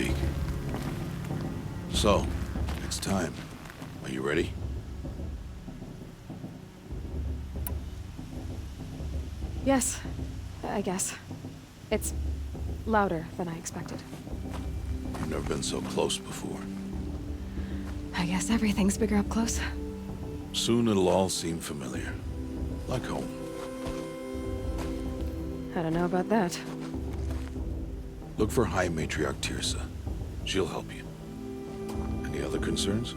speak. So, it's time. Are you ready? Yes, I guess. It's louder than I expected. You've never been so close before. I guess everything's bigger up close. Soon it'll all seem familiar. Like home. I don't know about that. Look for High Matriarch Tirsa. She'll help you. Any other concerns?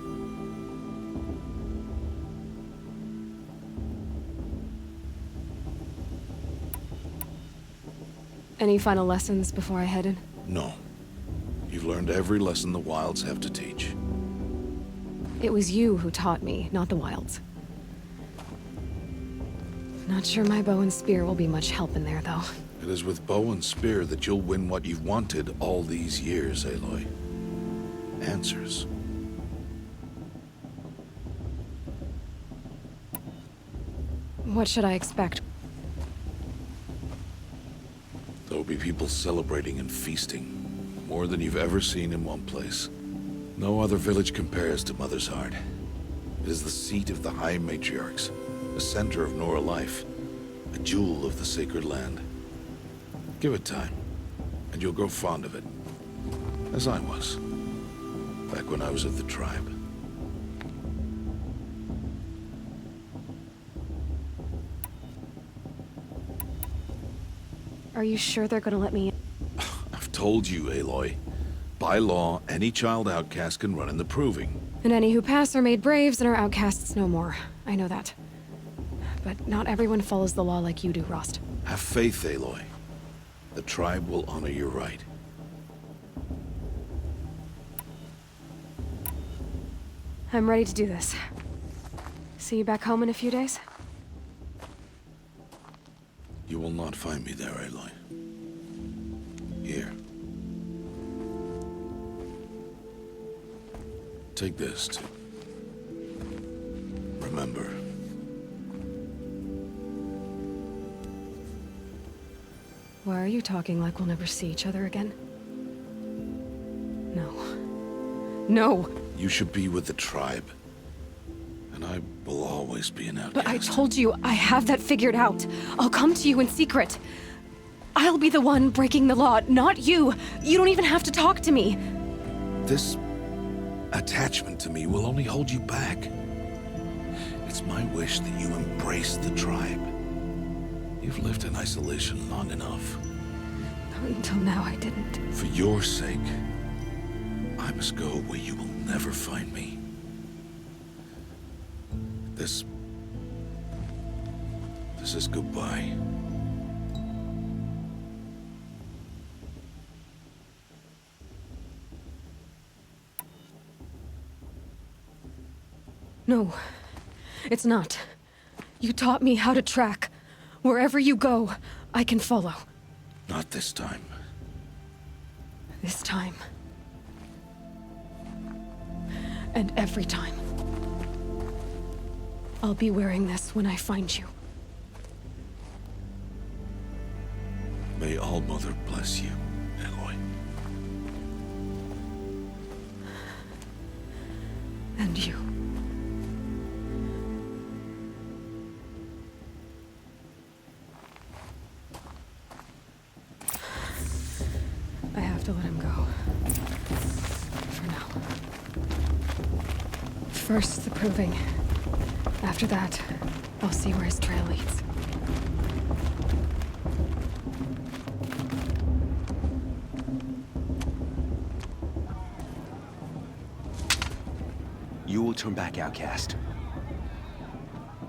Any final lessons before I head in? No. You've learned every lesson the Wilds have to teach. It was you who taught me, not the Wilds. Not sure my bow and spear will be much help in there, though. It is with bow and spear that you'll win what you've wanted all these years, Aloy. Answers. What should I expect? There'll be people celebrating and feasting. More than you've ever seen in one place. No other village compares to Mother's Heart. It is the seat of the High Matriarchs, the center of Nora life, a jewel of the sacred land. Give it time, and you'll grow fond of it. As I was, back when I was of the tribe. Are you sure they're gonna let me in? I've told you, Aloy. By law, any child outcast can run in the proving. And any who pass are made braves and are outcasts no more. I know that. But not everyone follows the law like you do, Rost. Have faith, Aloy. The tribe will honor your right. I'm ready to do this. See you back home in a few days? You will not find me there, Aloy. Here. Take this, to remember. Why are you talking like we'll never see each other again? No. No! You should be with the tribe. And I will always be an outcast. But I told you, I have that figured out. I'll come to you in secret. I'll be the one breaking the law, not you. You don't even have to talk to me. This attachment to me will only hold you back. It's my wish that you embrace the tribe. You've lived in isolation long enough. Until now, I didn't. For your sake, I must go where you will never find me. This is goodbye. No, it's not. You taught me how to track. Wherever you go, I can follow. Not this time. This time. And every time. I'll be wearing this when I find you. May All-Mother bless you, Aloy. And you. I have to let him go. For now. First, the proving. After that, I'll see where his trail leads. You will turn back, outcast.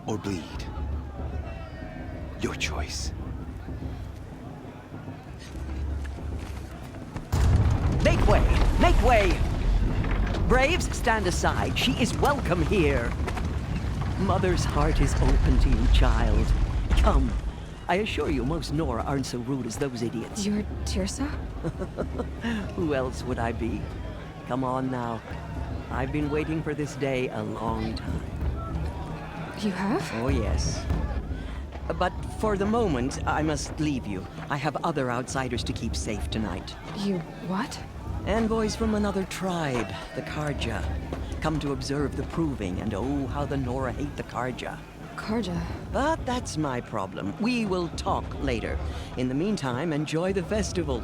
Or bleed. Your choice. Make way! Make way! Braves, stand aside. She is welcome here. Mother's heart is open to you, child. Come. I assure you, most Nora aren't so rude as those idiots. You're Tirsa? Who else would I be? Come on now. I've been waiting for this day a long time. You have? Oh, yes. But for the moment, I must leave you. I have other outsiders to keep safe tonight. You what? Envoys from another tribe, the Karja, come to observe the proving, and oh, how the Nora hate the Karja. Karja. But that's my problem. We will talk later. In the meantime, enjoy the festival.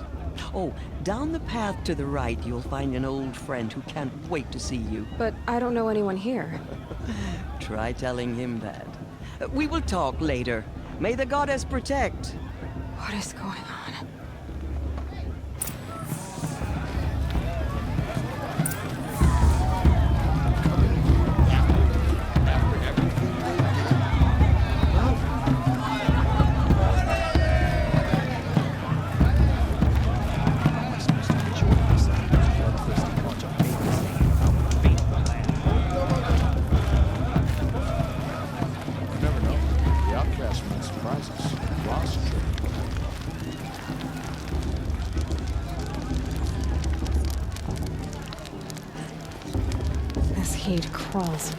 Oh, down the path to the right, you'll find an old friend who can't wait to see you. But I don't know anyone here. Try telling him that. We will talk later. May the goddess protect. What is going on? This heat crawls.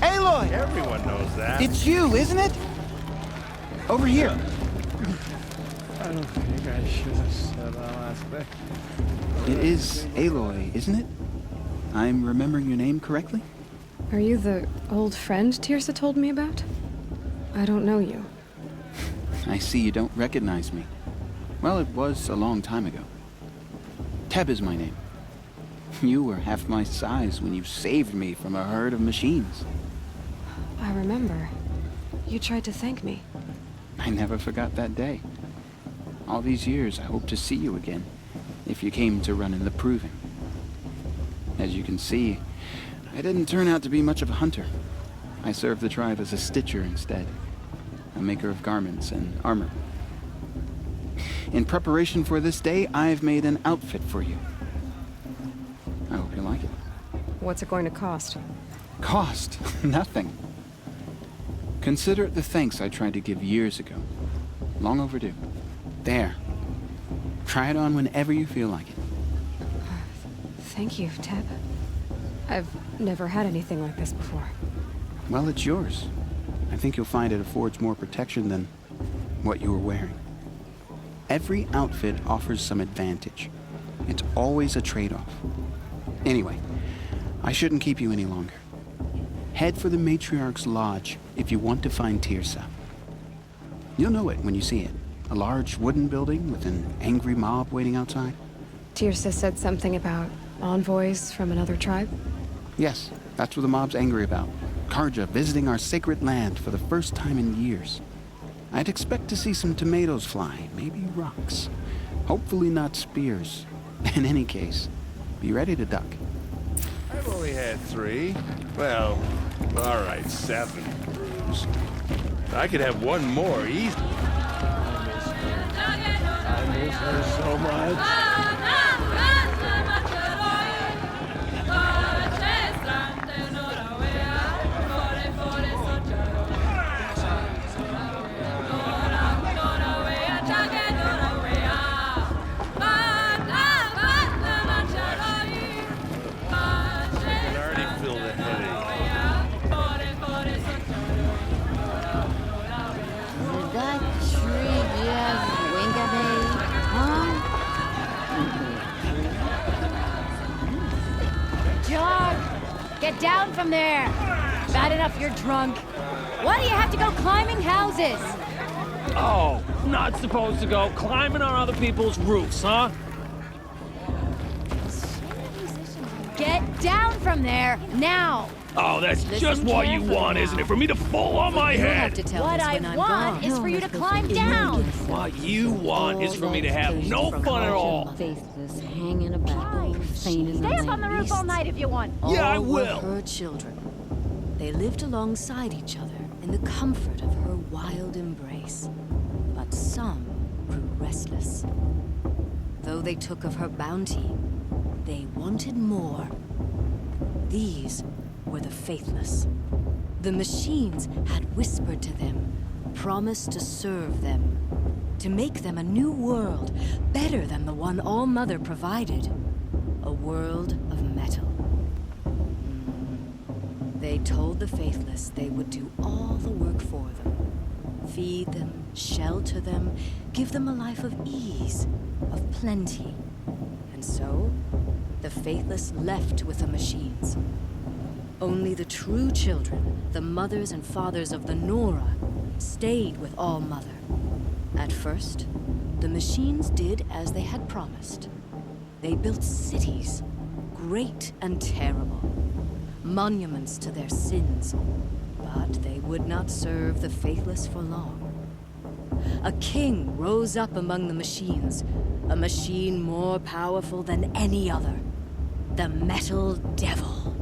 Aloy! Everyone knows that. It's you, isn't it? Over here. I don't think I should have said that last bit. It is Aloy, isn't it? I'm remembering your name correctly? Are you the old friend Tirsa told me about? I don't know you. I see you don't recognize me. Well, it was a long time ago. Teb is my name. You were half my size when you saved me from a herd of machines. I remember. You tried to thank me. I never forgot that day. All these years, I hope to see you again, if you came to run in the proving. As you can see, I didn't turn out to be much of a hunter. I served the tribe as a stitcher instead, a maker of garments and armor. In preparation for this day, I've made an outfit for you. I hope you like it. What's it going to cost? Cost? Nothing. Consider it the thanks I tried to give years ago. Long overdue. There. Try it on whenever you feel like it. Thank you, Teb. I've never had anything like this before. Well, it's yours. I think you'll find it affords more protection than what you were wearing. Every outfit offers some advantage. It's always a trade-off. Anyway, I shouldn't keep you any longer. Head for the Matriarch's Lodge if you want to find Tirsa. You'll know it when you see it. A large wooden building with an angry mob waiting outside. Tirsa said something about envoys from another tribe? Yes, that's what the mob's angry about. Karja visiting our sacred land for the first time in years. I'd expect to see some tomatoes fly, maybe rocks. Hopefully not spears. In any case, be ready to duck. I've only had 3. Well, all right, 7 brews. I could have one more easy. I miss her so much. Get down from there! Bad enough you're drunk. Why do you have to go climbing houses? Oh, not supposed to go climbing on other people's roofs, huh? Get down from there, now! Oh, that's just what you want, isn't it? For me to fall on my You'll have head? to tell what I want is for you to climb down! What you want is for me to have no fun at all. Faithless, hanging about, faint Stay up on the roof all night if you want. Yeah, I All were will. her children. They lived alongside each other in the comfort of her wild embrace. But some grew restless. Though they took of her bounty, they wanted more. These were the faithless. The machines had whispered to them, promised to serve them, to make them a new world, better than the one All-Mother provided. A world of metal. They told the faithless they would do all the work for them. Feed them, shelter them, give them a life of ease, of plenty. And so, the faithless left with the machines. Only the true children, the mothers and fathers of the Nora, stayed with All-Mother. At first, the machines did as they had promised. They built cities, great and terrible, monuments to their sins, but they would not serve the faithless for long. A king rose up among the machines, a machine more powerful than any other, the Metal Devil.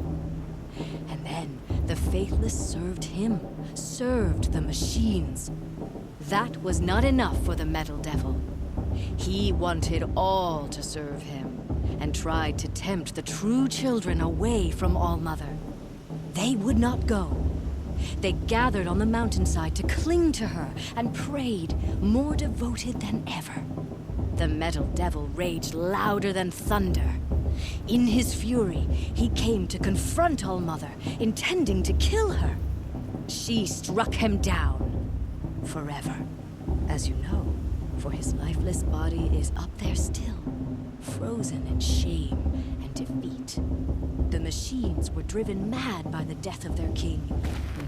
And then the faithless served him, served the machines. That was not enough for the Metal Devil. He wanted all to serve him, and tried to tempt the true children away from All-Mother. They would not go. They gathered on the mountainside to cling to her and prayed, more devoted than ever. The Metal Devil raged louder than thunder. In his fury, he came to confront All-Mother, intending to kill her. She struck him down. Forever. As you know, for his lifeless body is up there still, frozen in shame and defeat. The machines were driven mad by the death of their king,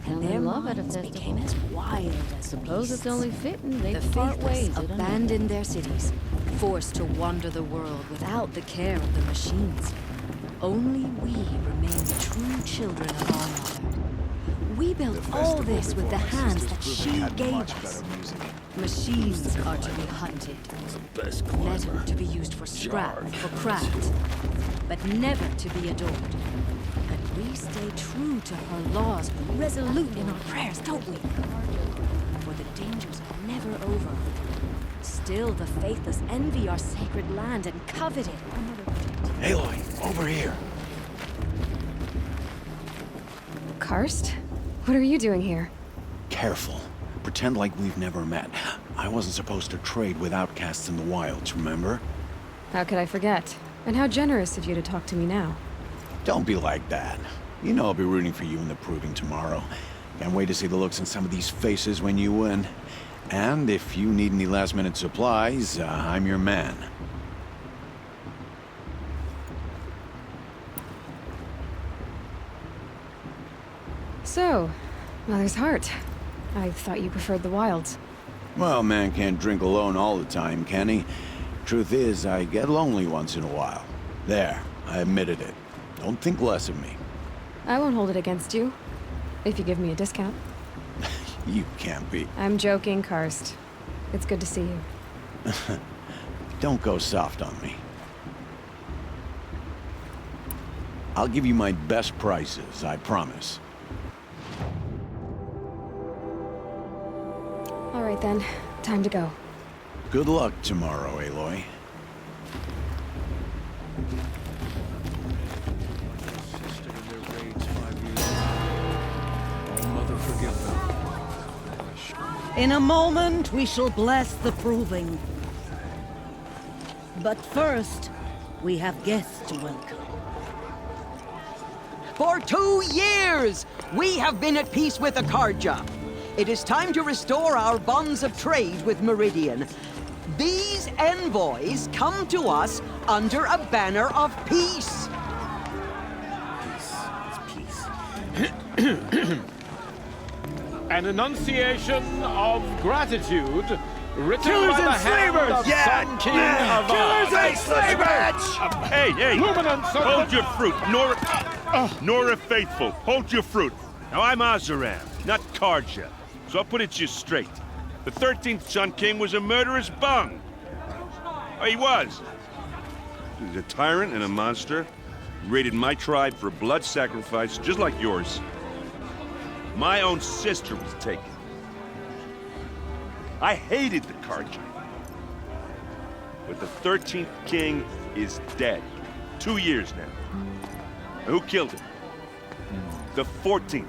and their minds became as wild as Suppose beasts. it's only fitting they The part faithless ways. I don't know. abandoned their cities, forced to wander the world without the care of the machines. Only we remain the true children of All-Mother. We built all this with the hands that she gave us. Machines are to be hunted, metal to be used for scrap, for craft, but never to be adored. And we stay true to her laws, resolute in our prayers, don't we? For the dangers are never over. Still, the faithless envy our sacred land and covet it. Aloy, over here. Karst? What are you doing here? Careful. Pretend like we've never met. I wasn't supposed to trade with outcasts in the wilds, remember? How could I forget? And how generous of you to talk to me now. Don't be like that. You know I'll be rooting for you in the proving tomorrow. Can't wait to see the looks on some of these faces when you win. And if you need any last-minute supplies, I'm your man. So, Mother's Heart. I thought you preferred the wilds. Well, man can't drink alone all the time, can he? Truth is, I get lonely once in a while. There, I admitted it. Don't think less of me. I won't hold it against you. If you give me a discount. You can't be. I'm joking, Karst. It's good to see you. Don't go soft on me. I'll give you my best prices, I promise. All right then, time to go. Good luck tomorrow, Aloy. Mother, forgive them. In a moment, we shall bless the proving. But first, we have guests to welcome. For 2 years, we have been at peace with Akarja. It is time to restore our bonds of trade with Meridian. These envoys come to us under a banner of peace. An enunciation of gratitude written Killers by the and hand slavers! of Yeah! Sun King Yeah! of Killers and slavers! Hey, hey! Luminance of Hold the- your fruit, Nora Faithful. Hold your fruit. Now I'm Azaram, not Karja, so I'll put it to you straight. The 13th Sun King was a murderous bung. Oh, he was. He's a tyrant and a monster. He raided my tribe for a blood sacrifice, just like yours. My own sister was taken. I hated the Karja. But the 13th king is dead. 2 years now. And who killed him? The 14th.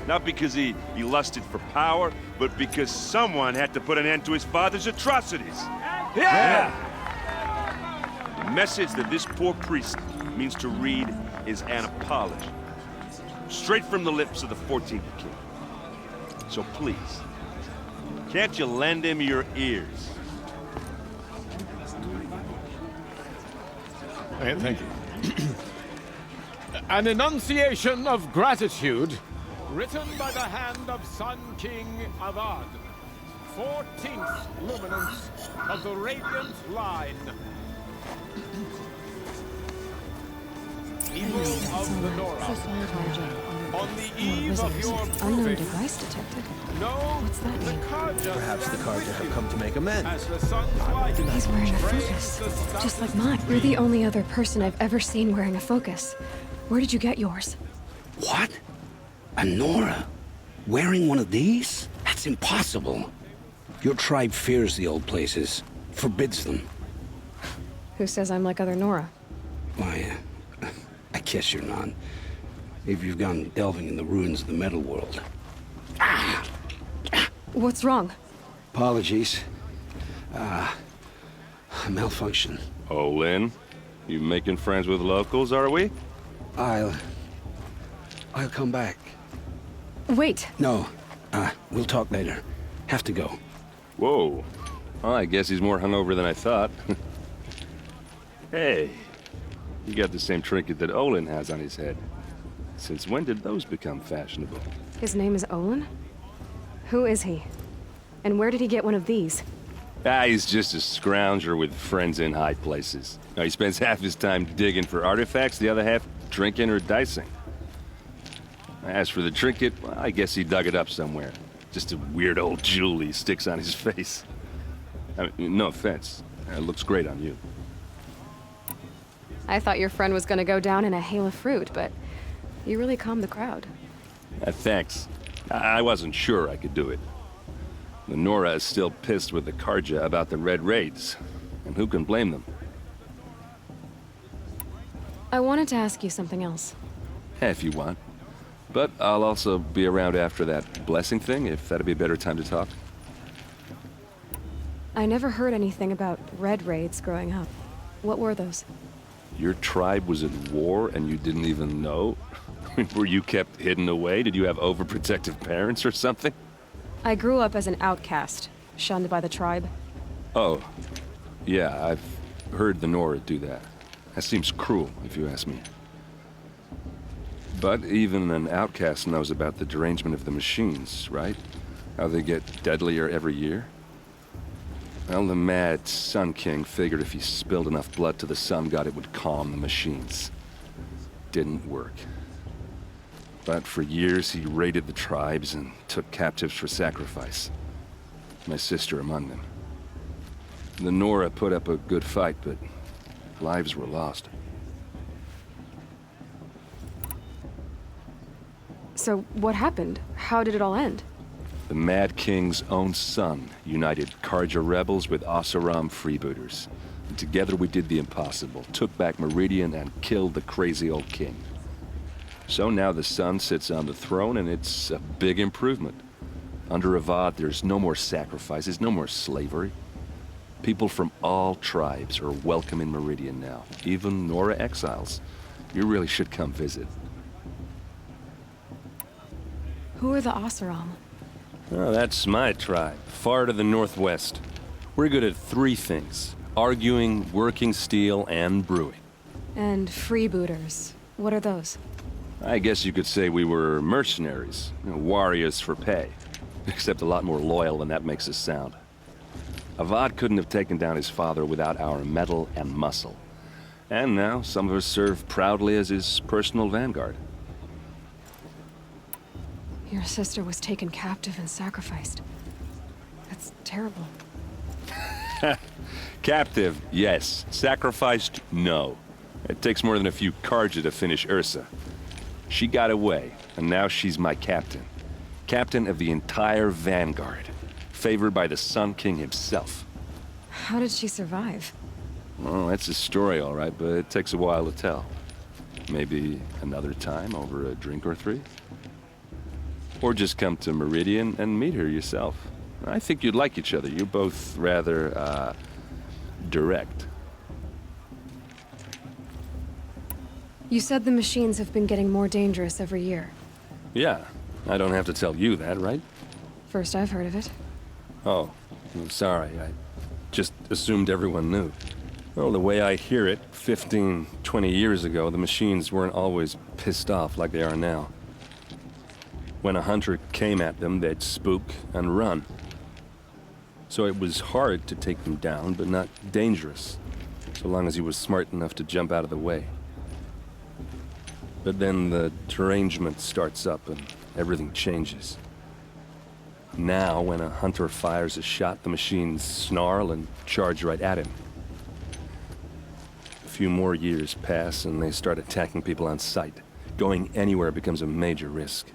Not because he lusted for power, but because someone had to put an end to his father's atrocities. Yeah! The message that this poor priest means to read is an apology. Straight from the lips of the 14th king. So please, can't you lend him your ears? Thank you. An enunciation of gratitude written by the hand of Sun King Avad, 14th luminance of the Radiant Line. Evil of the Nora. On the eve of your Unknown proving, device detected. no, What's that the mean? Karja Perhaps the Karja have come to make amends. as the sun's light He's wearing a brings focus, the sun just like mine. You're the only other person I've ever seen wearing a focus. Where did you get yours? What? A Nora? Wearing one of these? That's impossible. Your tribe fears the old places, forbids them. Who says I'm like other Nora? Why, I guess you're not. If you've gone delving in the ruins of the metal world. What's wrong? Apologies. Malfunction. Oh, Lynn, you making friends with locals, are we? I'll come back. Wait. No, we'll talk later. Have to go. Whoa. Well, I guess he's more hungover than I thought. Hey, you got the same trinket that Olin has on his head. Since when did those become fashionable? His name is Olin? Who is he? And where did he get one of these? He's just a scrounger with friends in high places. Now, he spends half his time digging for artifacts, the other half drinking or dicing. As for the trinket, well, I guess he dug it up somewhere. Just a weird old jewel he sticks on his face. I mean, no offense. It looks great on you. I thought your friend was gonna go down in a hail of fruit, but you really calmed the crowd. Thanks. I wasn't sure I could do it. The Nora is still pissed with the Karja about the Red Raids, and who can blame them? I wanted to ask you something else. If you want. But I'll also be around after that blessing thing, if that'd be a better time to talk. I never heard anything about red raids growing up. What were those? Your tribe was at war and you didn't even know? Were you kept hidden away? Did you have overprotective parents or something? I grew up as an outcast, shunned by the tribe. Oh, yeah, I've heard the Nora do that. That seems cruel, if you ask me. But even an outcast knows about the derangement of the machines, right? How they get deadlier every year? Well, the mad Sun King figured if he spilled enough blood to the Sun God, it would calm the machines. Didn't work. But for years, he raided the tribes and took captives for sacrifice. My sister among them. The Nora put up a good fight, but lives were lost. So what happened? How did it all end? The Mad King's own son united Karja rebels with Oseram freebooters. And together we did the impossible, took back Meridian and killed the crazy old king. So now the son sits on the throne and it's a big improvement. Under Avad, there's no more sacrifices, no more slavery. People from all tribes are welcome in Meridian now, even Nora exiles. You really should come visit. Who are the Oseram? Oh, that's my tribe, far to the northwest. We're good at three things: arguing, working steel, and brewing. And freebooters. What are those? I guess you could say we were mercenaries, warriors for pay. Except a lot more loyal than that makes us sound. Avad couldn't have taken down his father without our metal and muscle. And now some of us serve proudly as his personal vanguard. Your sister was taken captive and sacrificed. That's terrible. Captive, yes. Sacrificed, no. It takes more than a few Karja to finish Ursa. She got away, and now she's my captain. Captain of the entire vanguard. Favored by the Sun King himself. How did she survive? Well, that's a story, all right, but it takes a while to tell. Maybe another time over a drink or three? Or just come to Meridian and meet her yourself. I think you'd like each other. You're both rather, direct. You said the machines have been getting more dangerous every year. Yeah, I don't have to tell you that, right? First I've heard of it. Oh, I'm sorry. I just assumed everyone knew. Well, the way I hear it, 15, 20 years ago, the machines weren't always pissed off like they are now. When a hunter came at them, they'd spook and run. So it was hard to take them down, but not dangerous, so long as he was smart enough to jump out of the way. But then the derangement starts up and everything changes. Now, when a hunter fires a shot, the machines snarl and charge right at him. A few more years pass and they start attacking people on sight. Going anywhere becomes a major risk.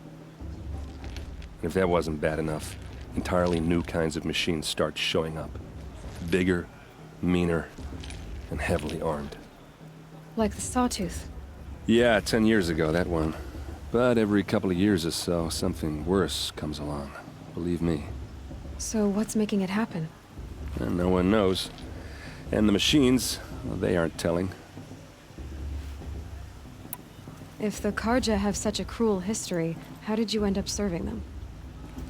And if that wasn't bad enough, entirely new kinds of machines start showing up. Bigger, meaner, and heavily armed. Like the Sawtooth. Yeah, 10 years ago, that one. But every couple of years or so, something worse comes along. Believe me. So what's making it happen? And no one knows. And the machines, well, they aren't telling. If the Karja have such a cruel history, how did you end up serving them?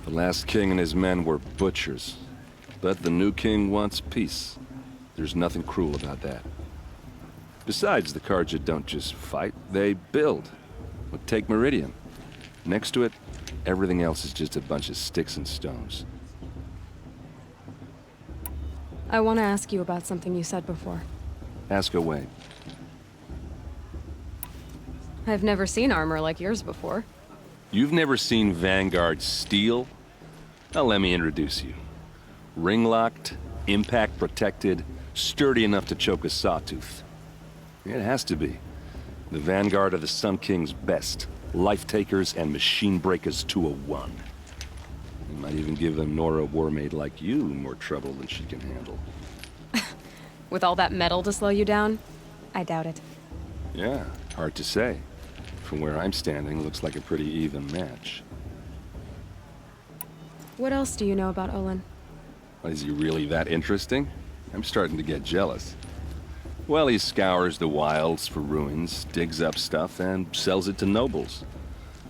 The last king and his men were butchers. But the new king wants peace. There's nothing cruel about that. Besides, the Karja don't just fight, they build. Well, take Meridian. Next to it, everything else is just a bunch of sticks and stones. I want to ask you about something you said before. Ask away. I've never seen armor like yours before. You've never seen Vanguard steel? Now let me introduce you. Ring-locked, impact-protected, sturdy enough to choke a sawtooth. It has to be. The Vanguard of the Sun King's best. Life-takers and machine breakers to a one. You might even give a Nora warmaid like you more trouble than she can handle. With all that metal to slow you down? I doubt it. Yeah, hard to say. From where I'm standing, looks like a pretty even match. What else do you know about Olin? Is he really that interesting? I'm starting to get jealous. Well, he scours the wilds for ruins, digs up stuff, and sells it to nobles.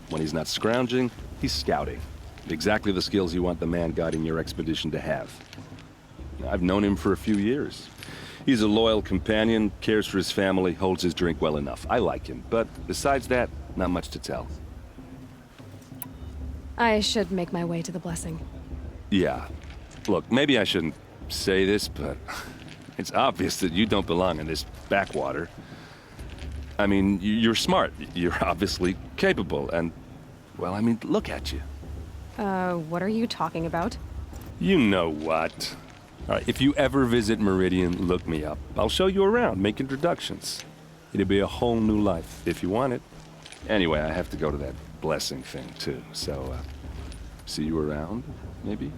When he's not scrounging, he's scouting. Exactly the skills you want the man guiding your expedition to have. I've known him for a few years. He's a loyal companion, cares for his family, holds his drink well enough. I like him, but besides that, not much to tell. I should make my way to the blessing. Yeah. Look, maybe I shouldn't say this, but it's obvious that you don't belong in this backwater. I mean, you're smart. You're obviously capable, and, well, I mean, look at you. What are you talking about? You know what. All right, if you ever visit Meridian, look me up. I'll show you around, make introductions. It'll be a whole new life, if you want it. Anyway, I have to go to that blessing thing, too, so, see you around, maybe?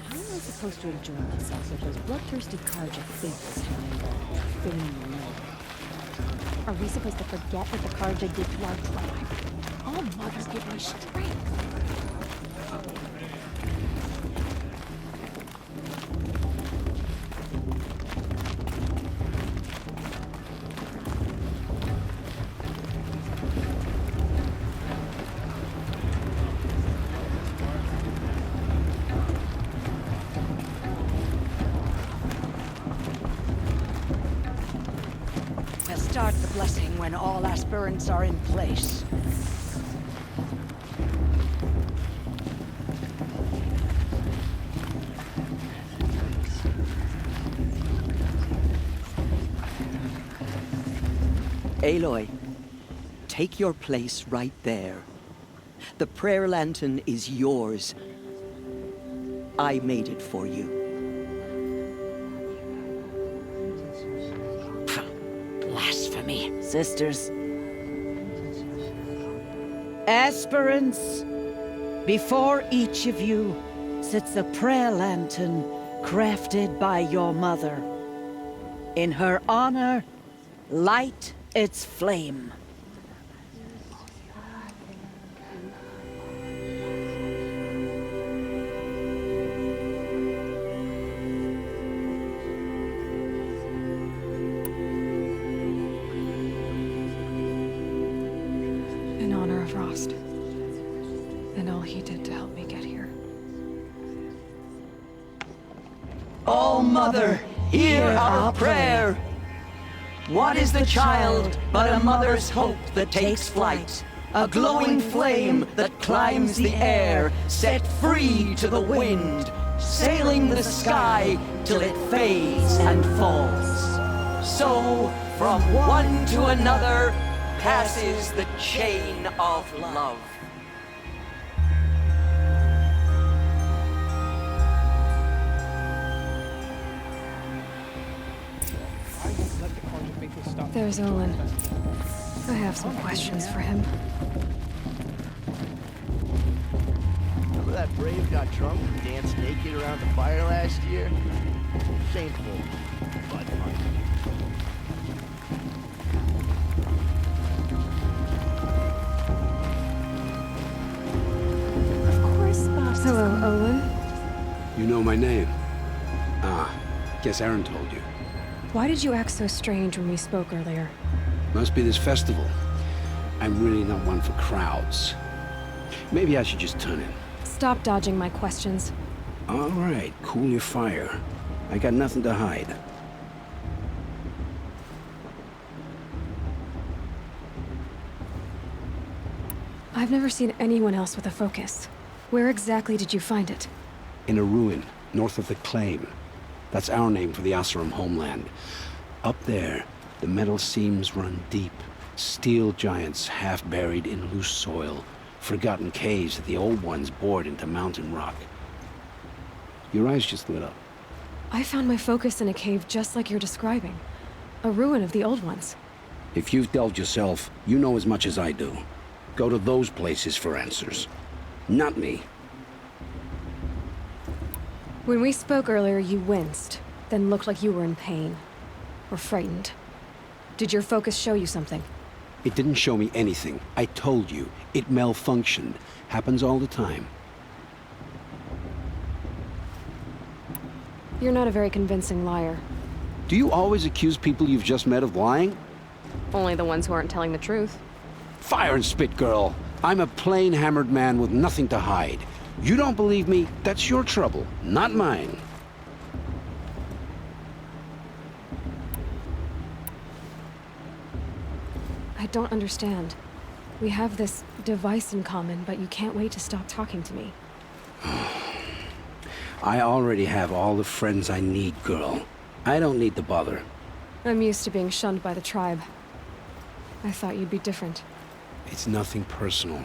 How am I supposed to enjoy myself with those bloodthirsty Karja fables hanging around fame alone? Are we supposed to forget what the Karja did to our tribe? Oh, mother, give me strength. We'll start the blessing when all aspirants are in place. Aloy, take your place right there. The prayer lantern is yours. I made it for you. Blasphemy, sisters. Aspirants, before each of you sits a prayer lantern crafted by your mother. In her honor, light its flame. honor of Rost. And all he did to help me get here. Oh, Mother, hear our prayer. What is the child but a mother's hope that takes flight? A glowing flame that climbs the air, set free to the wind, sailing the sky till it fades and falls. So, from one to another, passes the chain of love. There's Olin. I have some questions for him. Remember that Brave got drunk and danced naked around the fire last year? Shameful, but funny. Of course, Boss. Hello, Olin. You know my name? Ah, guess Aaron told you. Why did you act so strange when we spoke earlier? Must be this festival. I'm really not one for crowds. Maybe I should just turn in. Stop dodging my questions. All right, cool your fire. I got nothing to hide. I've never seen anyone else with a focus. Where exactly did you find it? In a ruin, north of the Claim. That's our name for the Asuram homeland. Up there, the metal seams run deep. Steel giants half buried in loose soil. Forgotten caves that the old ones bored into mountain rock. Your eyes just lit up. I found my focus in a cave just like you're describing. A ruin of the old ones. If you've delved yourself, you know as much as I do. Go to those places for answers. Not me. When we spoke earlier, you winced, then looked like you were in pain. Or frightened. Did your focus show you something? It didn't show me anything. I told you. It malfunctioned. Happens all the time. You're not a very convincing liar. Do you always accuse people you've just met of lying? Only the ones who aren't telling the truth. Fire and spit, girl. I'm a plain hammered man with nothing to hide. You don't believe me, that's your trouble, not mine. I don't understand. We have this device in common, but you can't wait to stop talking to me. I already have all the friends I need, girl. I don't need the bother. I'm used to being shunned by the tribe. I thought you'd be different. It's nothing personal.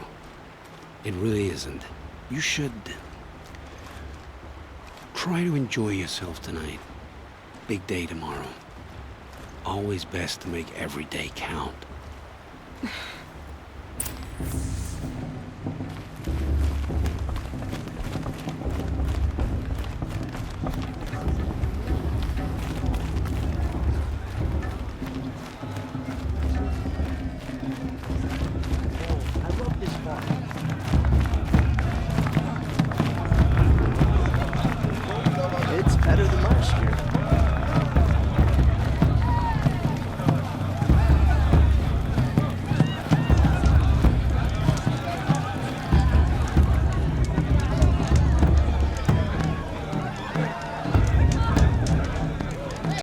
It really isn't. You should try to enjoy yourself tonight. Big day tomorrow. Always best to make every day count.